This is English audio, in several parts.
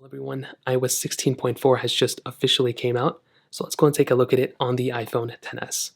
Everyone, iOS 16.4 has just officially came out, so let's go and take a look at it on the iPhone XS.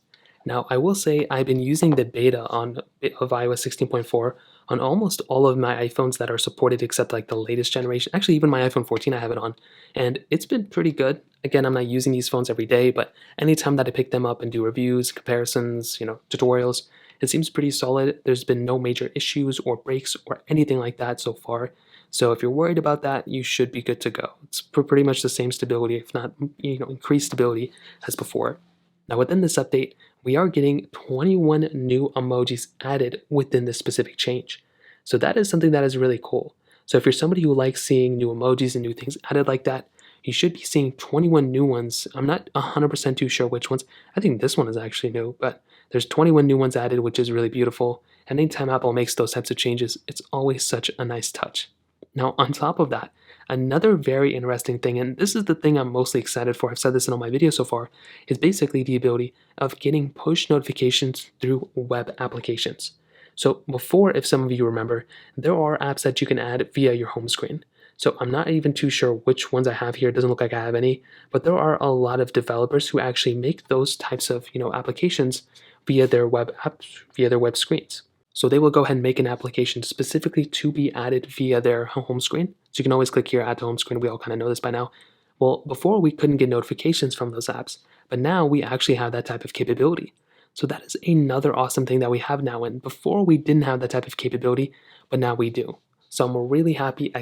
Now, I will say I've been using the beta of iOS 16.4 on almost all of my iPhones that are supported except like the latest generation. Actually, even my iPhone 14 I have it on, and it's been pretty good. Again, I'm not using these phones every day, but anytime that I pick them up and do reviews, comparisons, tutorials, it seems pretty solid. There's been no major issues or breaks or anything like that so far. So if you're worried about that, you should be good to go. It's pretty much the same stability, if not increased stability as before. Now within this update, we are getting 21 new emojis added within this specific change. So that is something that is really cool. So if you're somebody who likes seeing new emojis and new things added like that, you should be seeing 21 new ones. I'm not 100% too sure which ones. I think this one is actually new, but there's 21 new ones added, which is really beautiful. And anytime Apple makes those types of changes, it's always such a nice touch. Now, on top of that, another very interesting thing, and this is the thing I'm mostly excited for, I've said this in all my videos so far, is basically the ability of getting push notifications through web applications. So before, if some of you remember, there are apps that you can add via your home screen. So I'm not even too sure which ones I have here. It doesn't look like I have any, but there are a lot of developers who actually make those types of applications via their web apps, via their web screens. So they will go ahead and make an application specifically to be added via their home screen. So you can always click here, add to home screen. We all kind of know this by now. Well, before we couldn't get notifications from those apps, but now we actually have that type of capability. So that is another awesome thing that we have now. And before we didn't have that type of capability, but now we do. So I'm really happy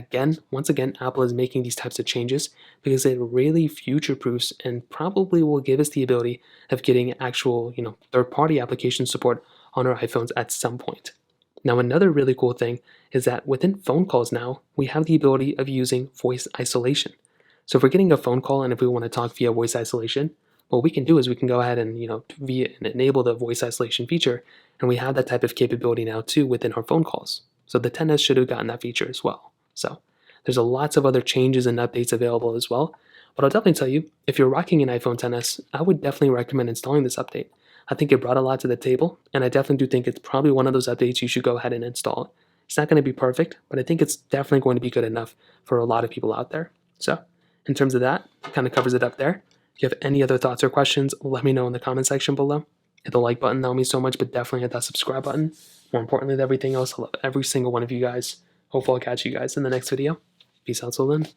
once again, Apple is making these types of changes because it really future-proofs and probably will give us the ability of getting actual, third-party application support on our iPhones at some point. Now, another really cool thing is that within phone calls now, we have the ability of using voice isolation. So if we're getting a phone call and if we want to talk via voice isolation, what we can do is we can go ahead and, enable the voice isolation feature, and we have that type of capability now too within our phone calls. So the XS should have gotten that feature as well. So there's lots of other changes and updates available as well. But I'll definitely tell you, if you're rocking an iPhone XS, I would definitely recommend installing this update. I think it brought a lot to the table, and I definitely do think it's probably one of those updates you should go ahead and install. It's not going to be perfect, but I think it's definitely going to be good enough for a lot of people out there. So in terms of that, it kind of covers it up there. If you have any other thoughts or questions, let me know in the comment section below. Hit the like button, that would mean so much, but definitely hit that subscribe button. More importantly than everything else, I love every single one of you guys. Hopefully I'll catch you guys in the next video. Peace out till then.